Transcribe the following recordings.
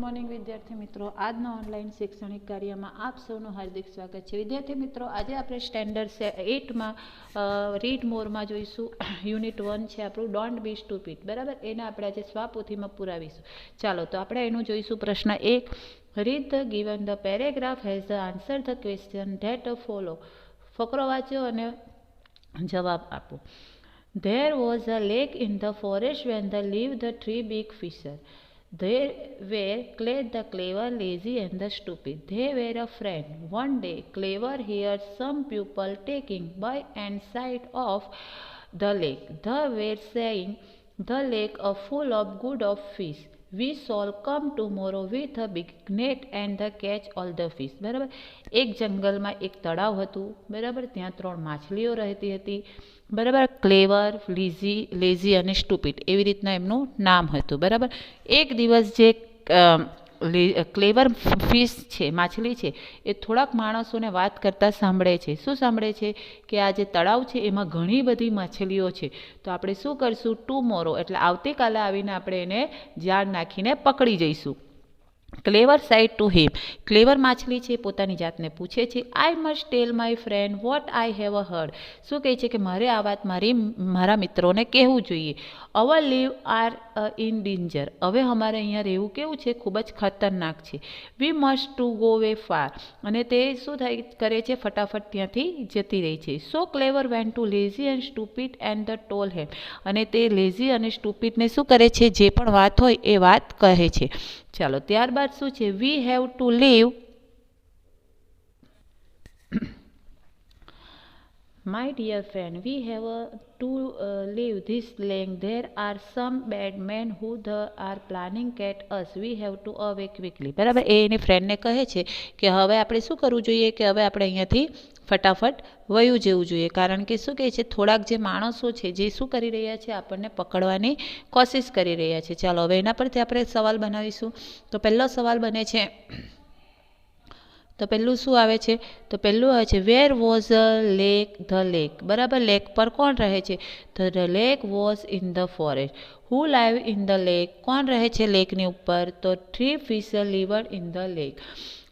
Morning વિદ્યાર્થી મિત્રો, આજના ઓનલાઈન શૈક્ષણિક કાર્યમાં આપ સૌનું હાર્દિક સ્વાગત છે. વિદ્યાર્થી મિત્રો, આજે આપણે સ્ટેન્ડર્ડ 8માં રીડ મોરમાં જોઈશું. યુનિટ 1 છે આપણું ડોન્ટ બી સ્ટુપિડ, બરાબર. એને આપણે આજે સ્વાપોથીમાં પુરાવીશું. ચાલો તો આપણે એનું જોઈશું. પ્રશ્ન 1, read the given the paragraph has the answer the question that follow. ફકરો વાંચો અને જવાબ આપો. There was a lake in the forest when there lived the three big fishes. They were the clever, lazy and the stupid. They were a friend. One day, Clever heard some people taking by and side of the lake. They were saying, the lake is full of good of fish. We shall come tomorrow with a big net and catch all the fish. બરાબર. એક જંગલમાં એક તળાવ હતું, બરાબર. ત્યાં 3 માછલીઓ રહેતી હતી, બરાબર. ક્લેવર, લેઝી અને સ્ટુપિડ, એવી રીતના એમનું નામ હતું, બરાબર. એક દિવસ જે ક્લેવર ફિશ છે, માછલી છે, એ થોડાક માણસોને વાત કરતા સાંભળે છે. શું સાંભળે છે? કે આ જે તળાવ છે એમાં ઘણી બધી માછલીઓ છે, તો આપણે શું કરશું? ટુમોરો એટલે આવતીકાલે આવીને આપણે એને જાળ નાખીને પકડી જઈશું. ક્લેવર સાઇડ ટુ હિમ. ક્લેવર માછલી છે પોતાની જાતને પૂછે છે, I must tell my friend what I have heard. શું કહે છે કે મારે આ વાત મારા મિત્રોને કહેવું જોઈએ. અવર લીવ આર ઇન ડેન્જર. હવે અમારે અહીંયા રહેવું કેવું છે? ખૂબ જ ખતરનાક છે. We must to go way far. અને તે શું કરે છે? ફટાફટ ત્યાંથી જતી રહી છે. So clever went to lazy and stupid and the told them. અને તે લેઝી અને સ્ટુપિડને શું કરે છે? જે પણ વાત હોય એ વાત કહે છે. ચાલો ત્યારબાદ શું છે? We have to leave My dear friend, we have to leave this lake. There are some bad men who are planning at us. We have to away quickly. બરાબર. એ એની ફ્રેન્ડને કહે છે કે હવે આપણે શું કરવું જોઈએ? કે હવે આપણે અહીંયાથી ફટાફટ વયું જવું જોઈએ, કારણ કે શું કહે છે? થોડાક જે માણસો છે જે શું કરી રહ્યા છે? આપણને પકડવાની કોશિશ કરી રહ્યા છે. ચાલો હવે એના પરથી આપણે સવાલ બનાવીશું. તો પહેલો સવાલ બને છે, તો પહેલું શું આવે છે? તો પહેલું આવે છે, where was a lake the lake. બરાબર. લેક પર કોણ રહે છે? તો the lake was in the forest. Who live in the lake. કોણ રહે છે લેકની ઉપર? તો 3 fisher lived in the lake.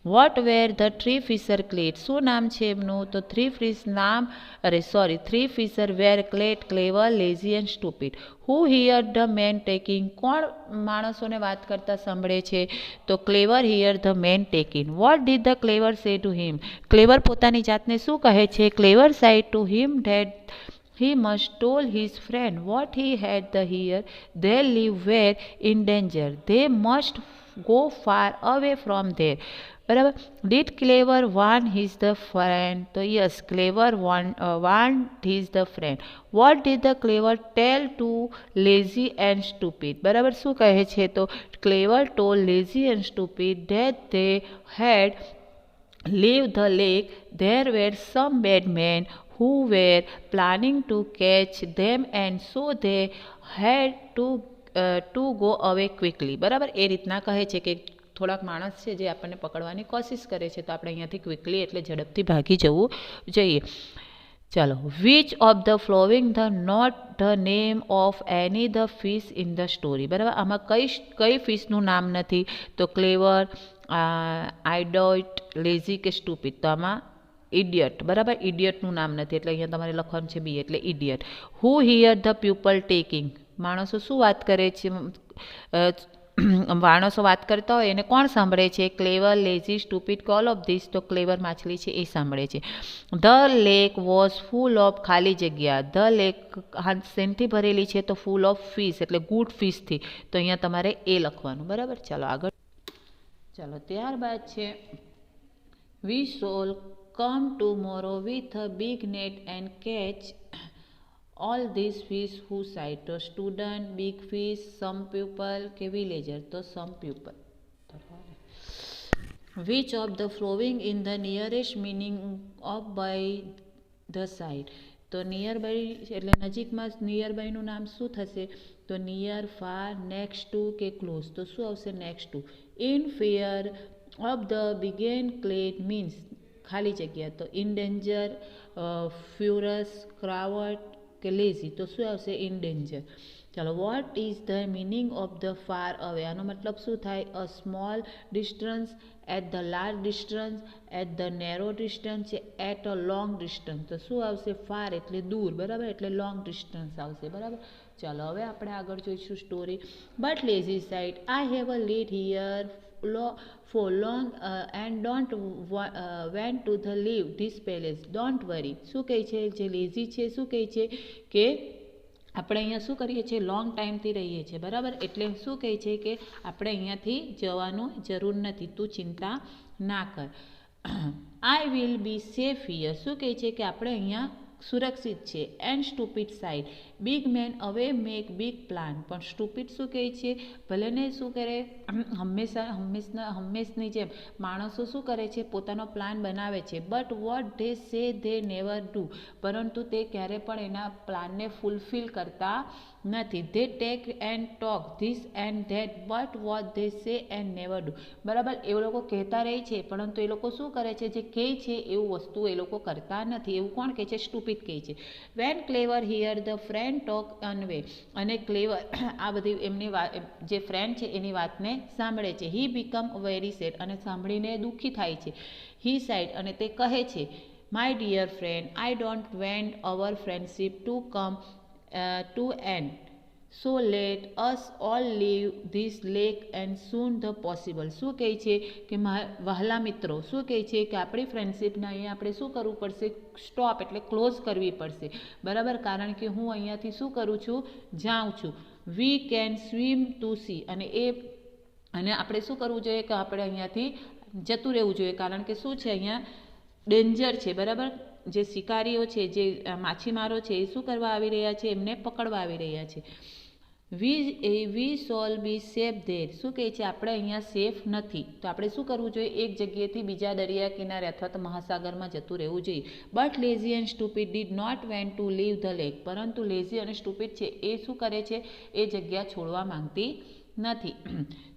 What were the 3 fisher called. શું નામ છે એમનું? તો 3 fisher were called, clever, lazy and stupid. Who hear the man talking. કોણ માણસોને વાત કરતા સાંભળે છે? તો clever hear the man talking. What did the clever say to him. Clever પોતાની જાતને શું કહે છે? Clever said to him that he must told his friend what he had the here. They live were in danger. They must go far away from there. બરાબર. Did clever warn his the friend. તો yes, clever warn his the friend. What did the clever tell to lazy and stupid. બરાબર. શું કહે છે? તો clever told lazy and stupid that they had leave the lake. There were some bad men who were planning to catch them and so they had to go away quickly. બરાબર. એ રીતના કહે છે કે થોડાક માણસ છે જે આપણને પકડવાની કોશિશ કરે છે, તો આપણે અહીંયાથી ક્વિકલી એટલે ઝડપથી ભાગી જવું જોઈએ. ચાલો. Which of the following the not the name of any the fish in the story. બરાબર. આમાં કઈ ફિશનું નામ નથી? તો ક્લેવર, આઈડોઇટ, લેઝી કે સ્ટુપિડ. તો આમાં ઇડિયટ. બરાબર. ઇડિયટનું નામ નથી એટલે અહીંયા તમારે લખવાનું છે બી, એટલે idiot. Who hear the people taking. માણસો શું વાત કરે છે? માણસો વાત કરતા હોય એને કોણ સાંભળે છે? Clever, lazy, stupid, all of this. તો ક્લેવર માછલી છે એ સાંભળે છે. The lake was full of, ખાલી જગ્યા. ધ લેક શેનથી ભરેલી છે? તો ફૂલ ઓફ ફિશ એટલે ગુડ ફિશથી. તો અહીંયા તમારે એ લખવાનું. બરાબર. ચાલો આગળ. ચાલો ત્યારબાદ છે, વી shall come tomorrow with a big net and catch all these fish who sight. તો student, big fish, some people કે વિલેજર. તો some people. Which of the following in the nearest meaning of by the side. તો near by એટલે નજીકમાં near બાયનું નામ શું થશે? તો નિયર, ફાર, નેક્સ્ટ ટુ કે ક્લોઝ. તો શું આવશે? Next to. In fear of the big one called means ખાલી જગ્યા. તો ઇન ડેન્જર, ફ્યુરસ, ક્રાવડ કે લેઝી. તો શું આવશે? In danger. ચલો, what is the meaning of the far away? આનો મતલબ શું થાય? A small distance, at the large distance, at the narrow distance, at a long distance. તો શું આવશે? ફાર એટલે દૂર, બરાબર, એટલે લોંગ ડિસ્ટન્સ આવશે, બરાબર. ચાલો હવે આપણે આગળ જોઈશું story. But lazy side, I have a lead here for long and don't want to the leave this palace. Don't worry. શું કહે છે? જે લેઝી છે શું કહે છે કે આપણે અહીંયા શું કરીએ છીએ? લોંગ ટાઈમથી રહીએ છીએ, બરાબર. એટલે શું કહે છે કે આપણે અહીંયાથી જવાનું જરૂર નથી, તું ચિંતા ના કર. I will be safe here. શું કહે છે કે આપણે અહીંયા સુરક્ષિત છે. And stupid said, big man away make big plan. પણ સ્ટુપિડ શું કહે છે? ભલે ને શું કરે, હંમેશની જેમ માણસો શું કરે છે? પોતાનો પ્લાન બનાવે છે. But what they say they never do. પરંતુ તે ક્યારે પણ એના પ્લાનને ફૂલફિલ કરતા નથી. They take and talk this and that but what they say and never do. બરાબર, એ લોકો કહેતા રહે છે પરંતુ એ લોકો શું કરે છે? જે કહે છે એવું વસ્તુ એ લોકો કરતા નથી. એવું કોણ કહે છે? સ્ટુપિડ કહે છે. When clever hear the friend talk anyway. અને ક્લેવર આ બધી એમની વાત, જે ફ્રેન્ડ છે એની વાતને સાંભળે છે. He become very sad. અને સાંભળીને દુઃખી થાય છે. He said. અને તે કહે છે, my dear friend, I don't vent our friendship to come to end. So let us all leave this lake and soon the possible. શું કહે છે કે વહાલા મિત્રો, શું કહે છે કે આપણી ફ્રેન્ડશીપને અહીંયા આપણે શું કરવું પડશે? સ્ટોપ એટલે ક્લોઝ કરવી પડશે, બરાબર. કારણ કે હું અહીંયાથી શું કરું છું? જાઉં છું. We can swim to sea. અને આપણે શું કરવું જોઈએ? કે આપણે અહીંયાથી જતું રહેવું જોઈએ. કારણ કે શું છે? અહીંયા ડેન્જર છે, બરાબર. જે શિકારીઓ છે, જે માછીમારો છે, એ શું કરવા આવી રહ્યા છે? એમને પકડવા આવી રહ્યા છે. વી શોલ બી સેફ ધેર. શું કહે છે? આપણે અહીંયા સેફ નથી. તો આપણે શું કરવું જોઈએ? એક જગ્યાએથી બીજા દરિયા કિનારે અથવા તો મહાસાગરમાં જતું રહેવું જોઈએ. But lazy and stupid did not vent to leave the lake. પરંતુ લેઝી અને સ્ટુપિડ છે એ શું કરે છે? એ જગ્યા છોડવા માંગતી નથી.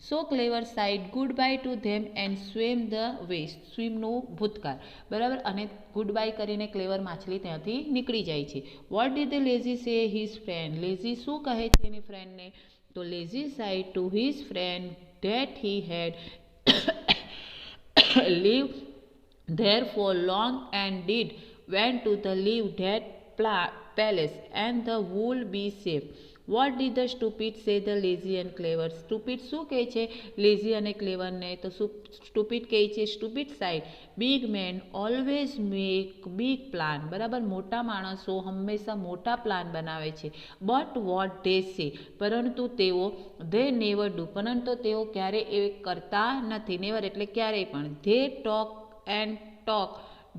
So clever side good bye to them and swim the west. સ્વિમનું ભૂતકાળ, બરાબર. અને ગુડ બાય કરીને ક્લેવર માછલી ત્યાંથી નીકળી જાય છે. What did the lazy say his friend. Lazy શું કહે છે એની ફ્રેન્ડને? તો lazy said to his friend that he had live there for long and did want to the leave that palace and the will be safe. What did the stupid say the lazy and clever. Stupid શું કહે છે lazy અને ક્લેવરને? તો stupid કહે છે, stupid said, big man always make big plan. બરાબર, મોટા માણસો હંમેશા મોટા પ્લાન બનાવે છે. બટ વોટ ધે સે. પરંતુ તેઓ ધે નેવર ડુ. પરંતુ તેઓ ક્યારે એ કરતા નથી. નેવર એટલે ક્યારેય પણ. They talk and talk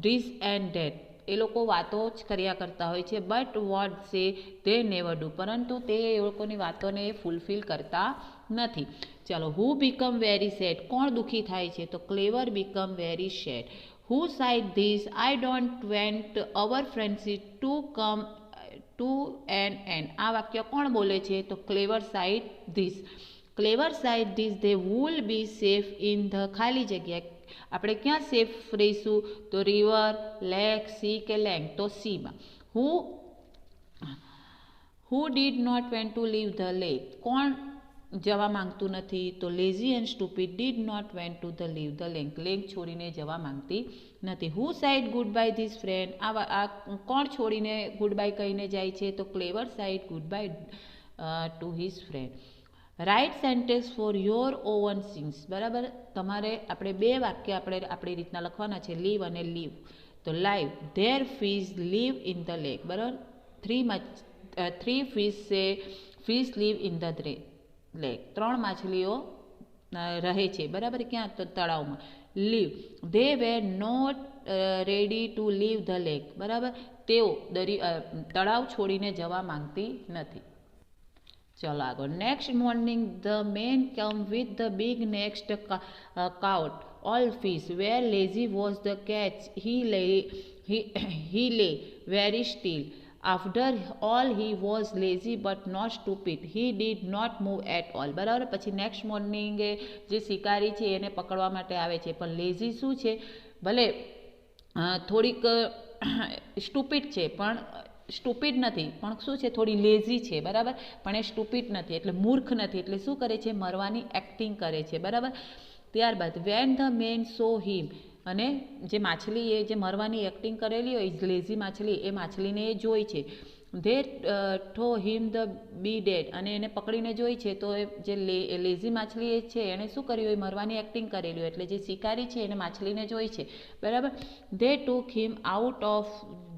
this and that. એ લોકો વાતો જ કર્યા કરતા હોય છે. But what say they never do. પરંતુ તે એ લોકોની વાતોને ફૂલફિલ કરતા નથી. ચાલો, હુ બીકમ વેરી સેડ. કોણ દુઃખી થાય છે? તો clever become very sad. Who said this I don't vent our friendship to come to an end. આ વાક્ય કોણ બોલે છે? તો clever said this. Clever said this they will be safe in the ખાલી જગ્યા. આપણે ક્યાં સેફ રહીશું? તો રિવર, લેક, સી કે લેન્ડ. તો સીમાં. Who did not vent to leave the lake. કોણ જવા માંગતું નથી? તો lazy and stupid did not vent to the leave the lake. Lake છોડીને જવા માંગતી નથી. Who said good bye this friend. આ કોણ છોડીને ગુડ બાય કહીને જાય છે? તો clever side good bye to his friend. Write sentence for your own things. બરાબર, તમારે આપણે બે વાક્ય આપણી રીતના લખવાના છે, લીવ અને લીવ. તો live, there fish live in the lake. બરાબર, three fish live in the lake. 3 માછલીઓ રહે છે, બરાબર, ક્યાં? તો તળાવમાં. Leave, they were not ready to leave the lake. બરાબર, તેઓ તળાવ છોડીને જવા માંગતી નથી. ચલો આગળ. Next morning the man come with the big next caught all fish were lazy was the catch. he lay very still. After all he was lazy but not stupid. He did not move at all. બરાબર, પછી next મોર્નિંગે જે શિકારી છે એને પકડવા માટે આવે છે, પણ લેઝી શું છે? ભલે થોડીક સ્ટુપિડ છે, પણ સ્ટુપિડ નથી પણ શું છે, થોડી લેઝી છે, બરાબર, પણ એ સ્ટુપિડ નથી એટલે મૂર્ખ નથી, એટલે શું કરે છે, મરવાની એક્ટિંગ કરે છે, બરાબર. ત્યારબાદ વેન ધ મેન સો હિમ, અને જે માછલી એ જે મરવાની એક્ટિંગ કરેલી હોય લેઝી માછલી, એ માછલીને એ જોઈ છે. ધે થો હિમ ધ બી ડેડ, અને એને પકડીને જોઈ છે તો એ જે લેઝી માછલી એ છે એણે શું કર્યું, એ મરવાની એક્ટિંગ કરેલી હોય, એટલે જે શિકારી છે એને માછલીને જોઈ છે, બરાબર. They took him out of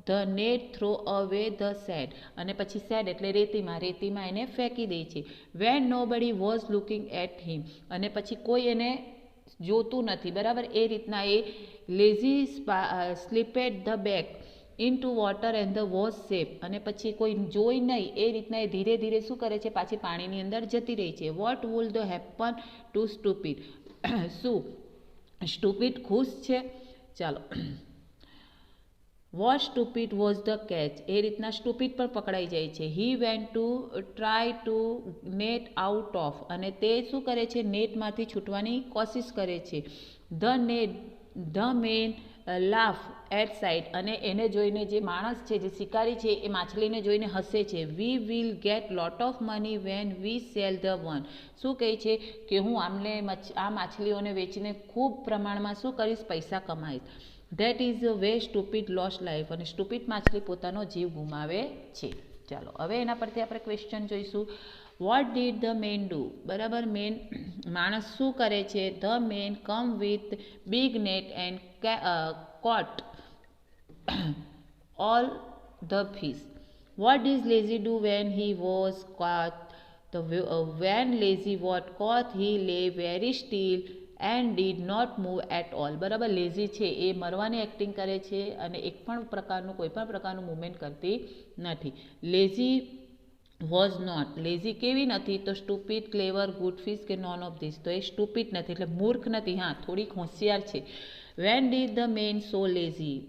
the net throw away the sad, અને પછી સેડ એટલે રેતીમાં એને ફેંકી દે છે. Van nobody was looking at હિમ, અને પછી કોઈ એને જોતું નથી, બરાબર. એ રીતના એ lazy slipped the back into water and the was safe, અને પછી કોઈ જોઈ નહીં એ રીતના એ ધીરે ધીરે શું કરે છે, પાછી પાણીની અંદર જતી રહી છે. What will the happen to stupid, શું સ્ટુપિડ ખુશ છે? ચાલો, what stupid was the catch, એ રીતના સ્ટુપિડ પણ પકડાઈ જાય છે. He went to try to net out of, અને તે શું કરે છે, નેટમાંથી છૂટવાની કોશિશ કરે છે. The man laugh at sight, અને એને જોઈને જે માણસ છે, જે શિકારી છે, એ માછલીને જોઈને હસે છે. We will get lot of money when we cell the one, શું કહે છે કે હું આ માછલીઓને વેચીને ખૂબ પ્રમાણમાં શું કરીશ, પૈસા કમાઈશ. That is the way stupid lost life, અને સ્ટુપિડ માછલી પોતાનો જીવ ગુમાવે છે. ચાલો, હવે એના પરથી આપણે ક્વેશ્ચન જોઈશું. What did the man do, બરાબર. માણસ શું કરે છે? The man come with big net and caught all the fish. What did lazy do when he was caught? When lazy was caught, he lay very still and did not move at all. બરાબર, lazy છે એ મરવાની acting કરે છે અને કોઈ પણ પ્રકારનું movement કરતી નથી. લેઝી વોઝ નોટ, લેઝી કેવી નથી? તો સ્ટુપિડ, ક્લેવર, ગુડ ફિશ કે નોન ઓફ ધીસ, તો એ સ્ટુપિડ નથી એટલે મૂર્ખ નથી, હા થોડીક હોશિયાર છે. When did the man saw lazy,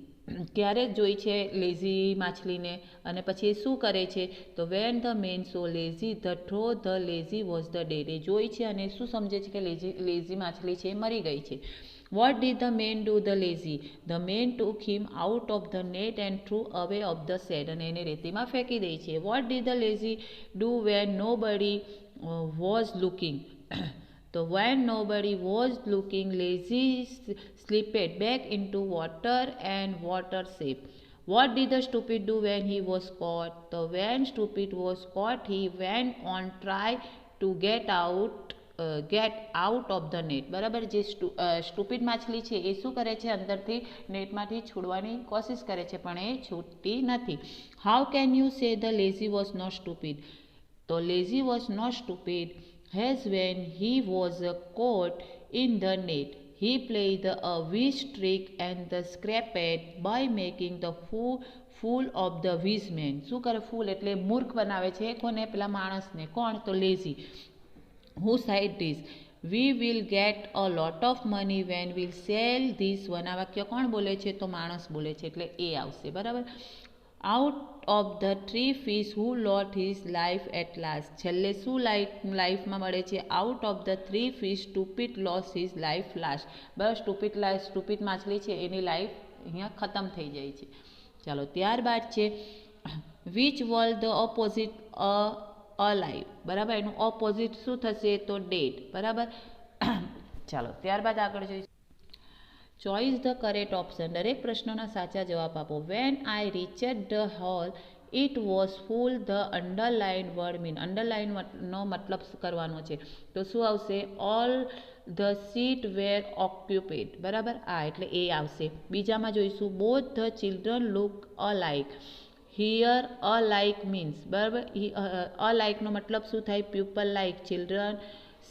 ક્યારે જોઈ છે લેઝી માછલીને, અને પછી એ શું કરે છે? તો when the man saw lazy the throw the lazy was the dead, એ જોઈ છે અને શું સમજે છે કે લેઝી માછલી છે એ મરી ગઈ છે. What did the man do the lazy? The man took him out of the net and threw away of the sad, અને એને રેતીમાં ફેંકી દે છે. What did the lazy do when nobody was looking? તો when nobody was looking, lazy slipped back into water and water safe. What did the stupid do when he was caught? So when stupid was caught, he went on try to get out of the net. બરાબર, જે stupid માછલી છે એ શું કરે છે? અંદરથી નેટમાંથી છોડવાની કોશિશ કરે છે પણ એ છૂટતી નથી. How can you say the lazy was not stupid? તો lazy was not stupid as when he was caught in the net. He played a witch trick and the scraped by making the fool of the wise man. શું કરે? ફૂલ એટલે મૂર્ખ બનાવે છે. કોને? પેલા માણસને. કોણ? તો lazy. Who said this? We will get a lot of money when we sell this one. આ વાક્ય કોણ બોલે છે? તો માણસ બોલે છે એટલે એ આવશે, બરાબર. Out of the 3 fish who lost his life at last. છેલ્લે શું લાઈફમાં મળે છે? Out of the 3 fish stupid lost his life last. Bus stupid માછલી છે એની લાઈફ અહીંયા ખતમ થઈ જાય છે. ચાલો, ત્યારબાદ છે which was the opposite alive. બરાબર, એનું ઓપોઝિટ શું થશે? તો ડેડ. બરાબર. ચાલો, ત્યારબાદ આગળ જોઈશું. Choice the correct option. દરેક પ્રશ્નોના સાચા જવાબ આપો. When I reached the hole it was full. The underline word mean, અંડરલાઇનનો મતલબ કરવાનો છે તો શું આવશે? All the seat were occupied. બરાબર, આ એટલે એ આવશે. બીજામાં જોઈશું both the children look alike. Here alike means, બરાબર, અલાઇકનો મતલબ શું થાય? People like, children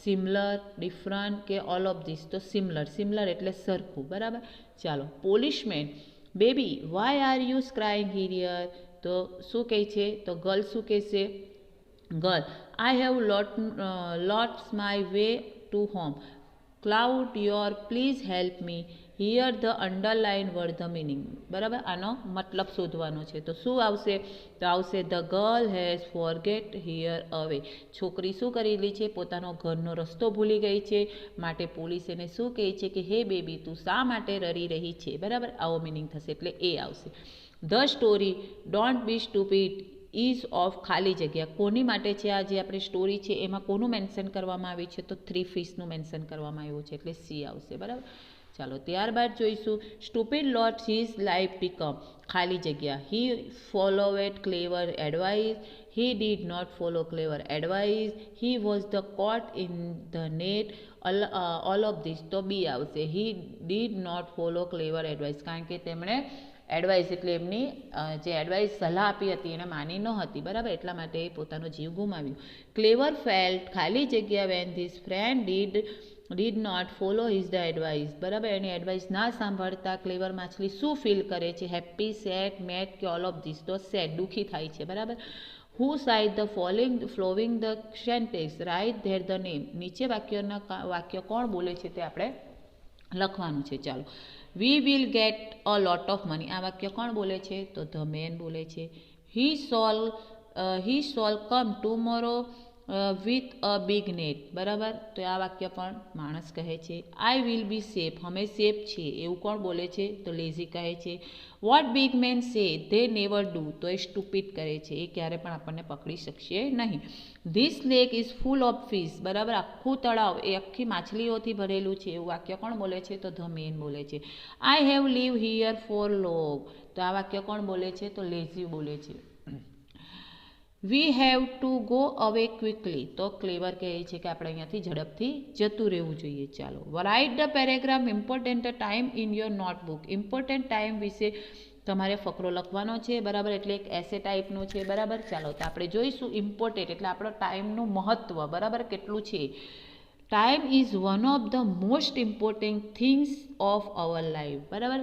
similar, different કે ઓલ ઓફ ધીસ, તો સિમિલર એટલે સરખું. બરાબર. ચાલો, policeman baby why are you crying here? તો શું કહે છે? તો ગર્લ શું કહેશે? ગર્લ આઈ હેવ લોટ્સ my way to home. Could you please help me. Here the underline word the meaning. બરાબર, આનો મતલબ શોધવાનો છે. તો શું આવશે? તો આવશે the girl has forget here અવે. છોકરી શું કરેલી છે? પોતાનો ઘરનો રસ્તો ભૂલી ગઈ છે. માટે પોલીસ એને શું કહે છે કે હે બેબી, તું શા માટે રડી રહી છે? બરાબર, આવો મિનિંગ થશે એટલે એ આવશે. The story don't be stupid ease of ખાલી જગ્યા. કોની માટે છે આ જે આપણી સ્ટોરી છે? એમાં કોનું મેન્શન કરવામાં આવ્યું છે? તો 3 ફિશનું મેન્શન કરવામાં આવ્યું છે એટલે સી આવશે. બરાબર, ચાલો ત્યારબાદ જોઈશું stupid lot his life become. ખાલી જગ્યા. He followed clever advice. He did not follow clever advice. He was the caught in the net. All of this. તો બી આવશે. He did not follow clever advice, કારણ કે તેમણે advice એટલે એમની જે એડવાઇસ સલાહ આપી હતી એને માની ન હતી. બરાબર, એટલા માટે પોતાનો જીવ ગુમાવ્યો. ક્લેવર ફેલ્ટ ખાલી જગ્યા when this friend did not follow his the advice. બરાબર, એની એડવાઇસ ના સાંભળતા ક્લેવર માછલી શું ફીલ કરે છે? હેપી, સેડ, મેડ કે ઓલ ઓફ ધીસ? તો સેડ, દુઃખી થાય છે. બરાબર. Who said the following the sentence write there the name. નીચે વાક્ય કોણ બોલે છે તે આપણે લખવાનું છે. ચાલો. We will get a lot of money. આ વાક્ય કોણ બોલે છે? તો ધ મેન બોલે છે. He shall come tomorrow with a big net. બરાબર, તો આ વાક્ય પણ માણસ કહે છે. I will be safe. અમે સેફ છીએ એવું કોણ બોલે છે? તો લેઝી કહે છે. What big man say they never do. તો એ સ્ટુપિડ કરે છે, એ ક્યારે પણ આપણને પકડી શકશે નહીં. This lake is full of fish. બરાબર, આખું તળાવ એ આખી માછલીઓથી ભરેલું છે એવું વાક્ય કોણ બોલે છે? તો ધ મેન બોલે છે. I have live here for long. તો આ વાક્ય કોણ બોલે છે? તો લેઝી બોલે છે. વી હેવ ટુ ગો અવે ક્વિકલી. તો ક્લેવર કહે છે કે આપણે અહીંયાથી ઝડપથી જતું રહેવું જોઈએ. ચાલો. Write the paragraph important time in your notebook. Important time વિશે તમારે ફકરો લખવાનો છે. બરાબર, એટલે એક એસે ટાઈપનો છે. બરાબર, ચાલો તો આપણે જોઈશું ઇમ્પોર્ટન્ટ એટલે આપણો ટાઈમનું મહત્ત્વ. બરાબર, કેટલું છે? Time is one of the most important things of our life. બરાબર,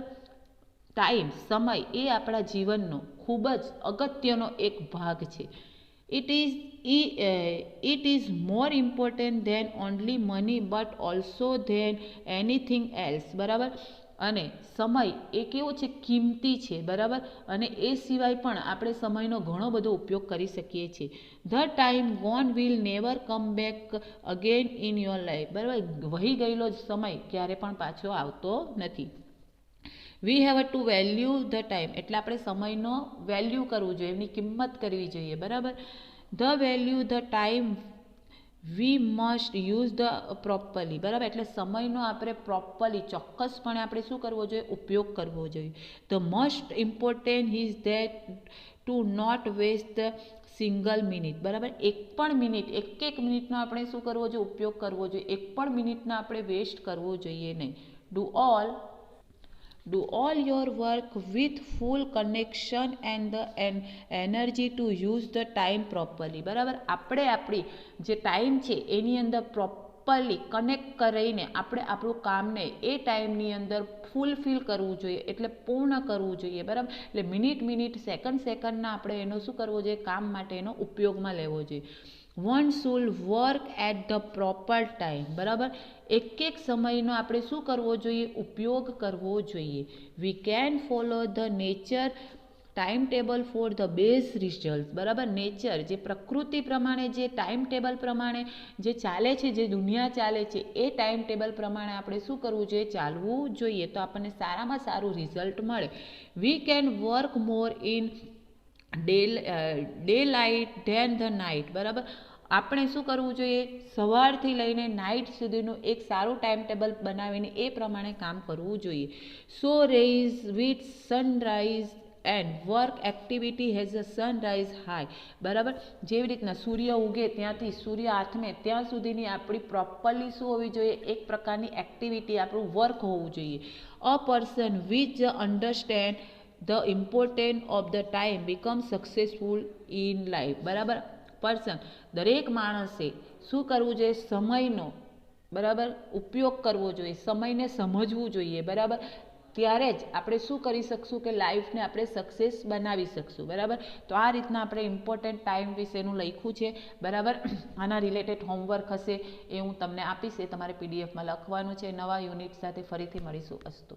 ટાઈમ, સમય એ આપણા જીવનનો ખૂબ જ અગત્યનો એક ભાગ છે. It is more important than only money but also than anything else. બરાબર, અને સમય એ કેવો છે? કિંમતી છે. બરાબર, અને એ સિવાય પણ આપણે સમયનો ઘણો બધો ઉપયોગ કરી શકીએ છીએ. The time gone will never come back again in your life. બરાબર, વહી ગયેલો સમય ક્યારે પણ પાછો આવતો નથી. We have to value the time એટલે આપણે સમયનો વેલ્યુ કરવું જોઈએ, એમની કિંમત કરવી જોઈએ. બરાબર, the value the time we must use the properly. બરાબર, એટલે સમયનો આપણે પ્રોપરલી ચોક્કસપણે આપણે શું કરવો જોઈએ? ઉપયોગ કરવો જોઈએ. The most important is that to not waste the single minute. બરાબર, એક પણ મિનિટ, એક મિનિટનો આપણે શું કરવો જોઈએ? ઉપયોગ કરવો જોઈએ. એક પણ મિનિટનો આપણે વેસ્ટ કરવો જોઈએ નહીં. Do all your work with full connection and the energy to use the time properly. બરાબર, આપણે આપણી જે ટાઈમ છે એની અંદર પ્રોપરલી કનેક્ટ કરીને આપણે આપણું કામને એ ટાઈમની અંદર ફૂલફિલ કરવું જોઈએ, એટલે પૂર્ણ કરવું જોઈએ. બરાબર, એટલે મિનિટ સેકન્ડના આપણે એનો શું કરવો જોઈએ? કામ માટે એનો ઉપયોગમાં લેવો જોઈએ. One should work at the proper time. બરાબર, એક સમયનો આપણે શું કરવો જોઈએ? ઉપયોગ કરવો જોઈએ. We can follow the nature time table for the best result. બરાબર, નેચર જે પ્રકૃતિ પ્રમાણે જે ટાઈમ ટેબલ પ્રમાણે જે ચાલે છે, જે દુનિયા ચાલે છે એ ટાઈમ ટેબલ પ્રમાણે આપણે શું કરવું જોઈએ? ચાલવું જોઈએ, તો આપણને સારામાં સારું રિઝલ્ટ મળે. We can work more in daylight than the night. બરાબર, આપણે શું કરવું જોઈએ? સવારથી લઈને નાઇટ સુધીનું એક સારું ટાઈમ ટેબલ બનાવીને એ પ્રમાણે કામ કરવું જોઈએ. So raise with sunrise and work activity has a sunrise high. બરાબર, જેવી રીતના સૂર્ય ઉગે ત્યાંથી સૂર્ય આથમે ત્યાં સુધીની આપણી પ્રોપરલી શું હોવી જોઈએ? એક પ્રકારની એક્ટિવિટી, આપણું વર્ક હોવું જોઈએ. A person which understand the important of the time become successful in life. બરાબર, પર્સન દરેક માણસે શું કરવું જોઈએ? સમયનો બરાબર ઉપયોગ કરવો જોઈએ, સમયને સમજવું જોઈએ. બરાબર, ત્યારે જ આપણે શું કરી શકશું કે લાઈફને આપણે સક્સેસ બનાવી શકશું, બરાબર. તો આ રીતના આપણે ઇમ્પોર્ટન્ટ ટાઈમ વિશેનું લખ્યું છે, બરાબર. આના રિલેટેડ હોમવર્ક હશે એ હું તમને આપીશ, એ તમારે પીડીએફમાં લખવાનું છે. નવા યુનિટ સાથે ફરીથી મળીશું. અસ્તુ.